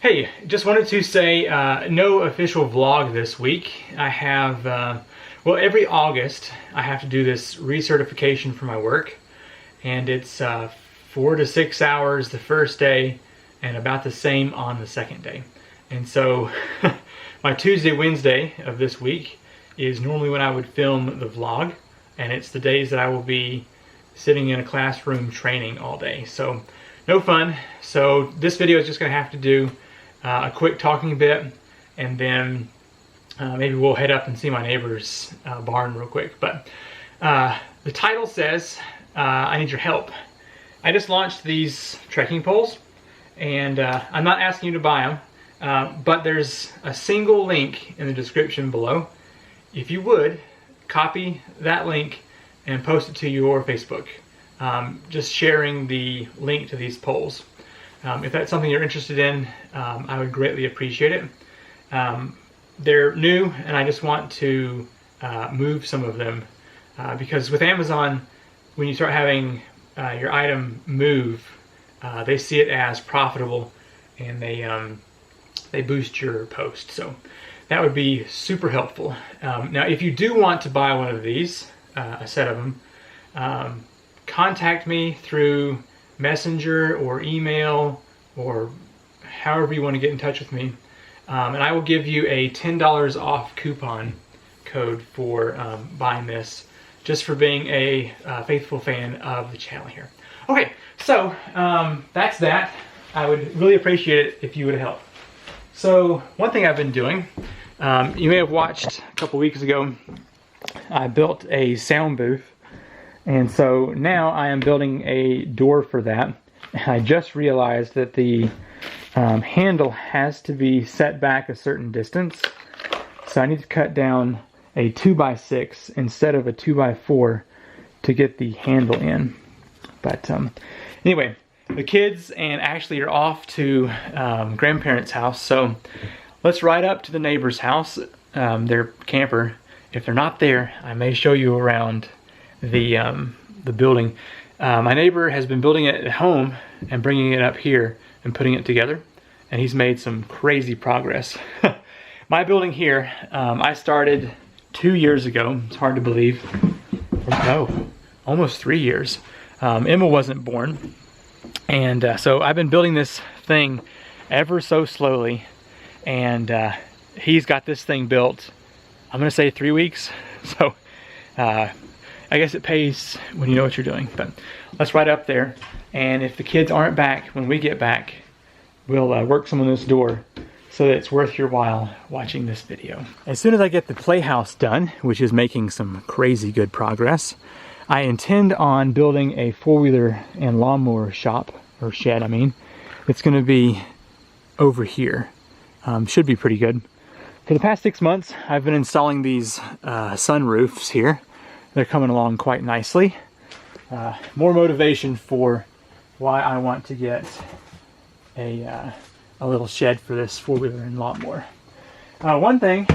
Hey, just wanted to say no official vlog this week. I have, well, every August I have to do this recertification for my work, and it's 4 to 6 hours the first day and about the same on the second day. And so my Tuesday, Wednesday of this week is normally when I would film the vlog, and it's the days that I will be sitting in a classroom training all day. So no fun. So this video is just going to have to do a quick talking bit, and then maybe we'll head up and see my neighbor's barn real quick. But the title says, I need your help. I just launched these trekking poles, and I'm not asking you to buy them, but there's a single link in the description below. If you would, copy that link and post it to your Facebook, just sharing the link to these poles. If that's something you're interested in, I would greatly appreciate it. They're new, and I just want to move some of them because with Amazon, when you start having your item move, they see it as profitable, and they boost your post. So that would be super helpful. Now, if you do want to buy one of these, a set of them, contact me through Messenger or email or however you want to get in touch with me, and I will give you a $10 off coupon code for buying this, just for being a faithful fan of the channel here. Okay, so that's that. I would really appreciate it if you would help. So one thing I've been doing, you may have watched a couple weeks ago, I built a sound booth. And so now I am building a door for that. I just realized that the handle has to be set back a certain distance. So I need to cut down a 2x6 instead of a 2x4 to get the handle in. But anyway, the kids and Ashley are off to grandparents' house. So let's ride up to the neighbor's house, their camper. If they're not there, I may show you around the building. My neighbor has been building it at home and bringing it up here and putting it together, and he's made some crazy progress. My building here, I started 2 years ago. It's hard to believe. No, almost 3 years. Emma wasn't born, and so I've been building this thing ever so slowly, and he's got this thing built, I'm gonna say 3 weeks. So I guess it pays when you know what you're doing. But let's ride up there, and if the kids aren't back when we get back, we'll work some on this door so that it's worth your while watching this video. As soon as I get the playhouse done, which is making some crazy good progress, I intend on building a four-wheeler and lawnmower shop, or shed, I mean. It's gonna be over here. Should be pretty good. For the past 6 months, I've been installing these sunroofs here. They're coming along quite nicely. More motivation for why I want to get a little shed for this four-wheeler and lawnmower. One thing,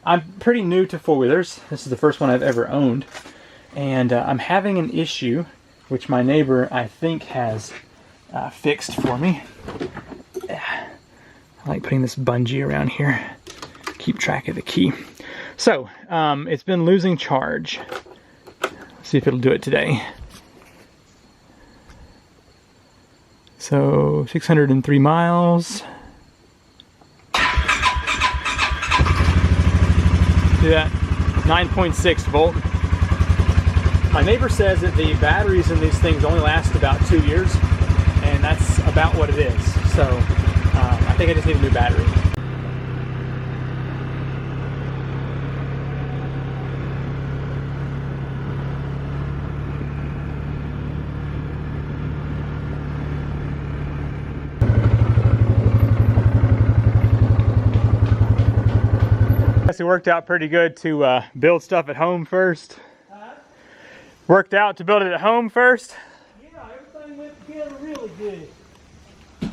I'm pretty new to four-wheelers. This is the first one I've ever owned. And I'm having an issue, which my neighbor, I think, has fixed for me. I like putting this bungee around here. Keep track of the key. So, it's been losing charge. See if it'll do it today. So 603 miles. See that? 9.6 volt. My neighbor says that the batteries in these things only last about 2 years, and that's about what it is. So I think I just need a new battery. It worked out pretty good to build stuff at home first. Worked out to build it at home first. Yeah, everything went together really good. I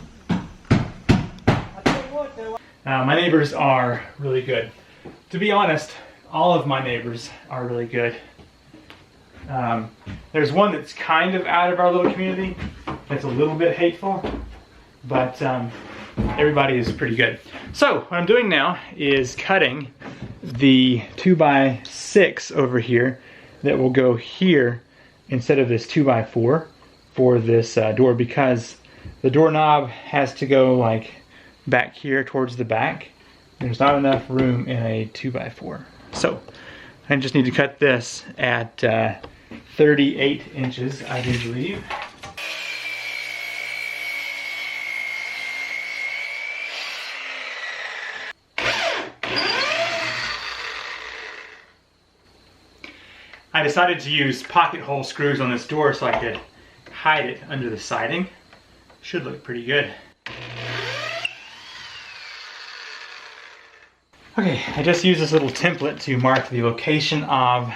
tell you what though. My neighbors are really good. To be honest, all of my neighbors are really good. There's one that's kind of out of our little community, that's a little bit hateful, but everybody is pretty good. So what I'm doing now is cutting the 2x6 over here that will go here instead of this 2x4 for this door, because the doorknob has to go like back here towards the back. There's not enough room in a 2x4. So I just need to cut this at 38 inches, I do believe. I decided to use pocket hole screws on this door so I could hide it under the siding. Should look pretty good. Okay, I just used this little template to mark the location of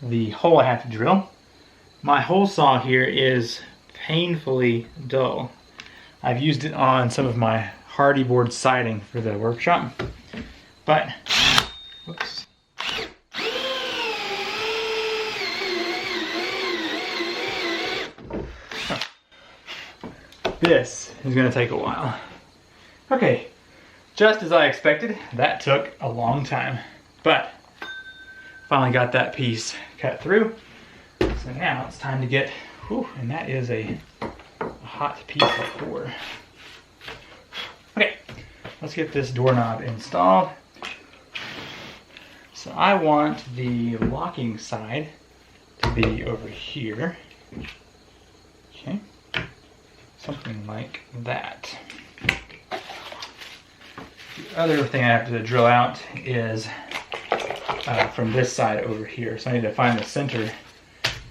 the hole I have to drill. My hole saw here is painfully dull. I've used it on some of my hardy board siding for the workshop, but whoops. This is going to take a while. Okay, just as I expected, that took a long time, but finally got that piece cut through. So now it's time to get, and that is a hot piece of board. Okay, let's get this doorknob installed. So I want the locking side to be over here. Okay. Something like that. The other thing I have to drill out is from this side over here. So I need to find the center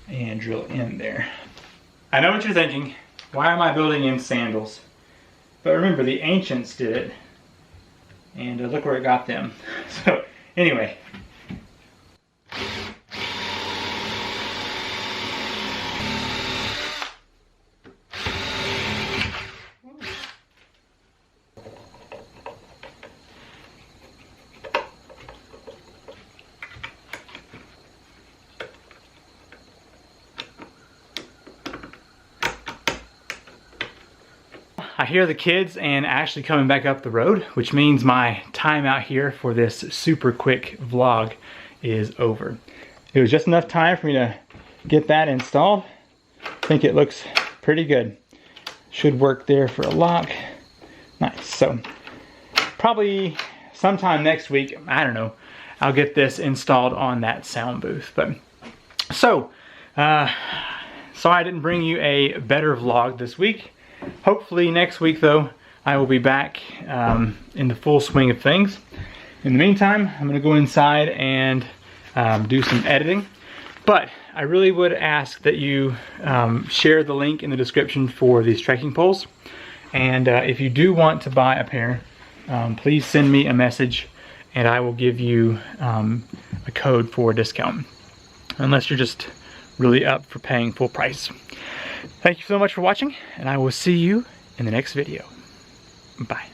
and drill in there. I know what you're thinking. Why am I building in sandals? But remember, the ancients did it. And look where it got them. So anyway. I hear the kids and Ashley coming back up the road, which means my time out here for this super quick vlog is over. It was just enough time for me to get that installed. I think it looks pretty good. Should work there for a lock. Nice. So probably sometime next week, I don't know, I'll get this installed on that sound booth. But so sorry I didn't bring you a better vlog this week. Hopefully next week though, I will be back in the full swing of things. In the meantime, I'm gonna go inside and do some editing. But I really would ask that you share the link in the description for these trekking poles. And if you do want to buy a pair, please send me a message and I will give you a code for a discount. Unless you're just really up for paying full price. Thank you so much for watching, and I will see you in the next video. Bye.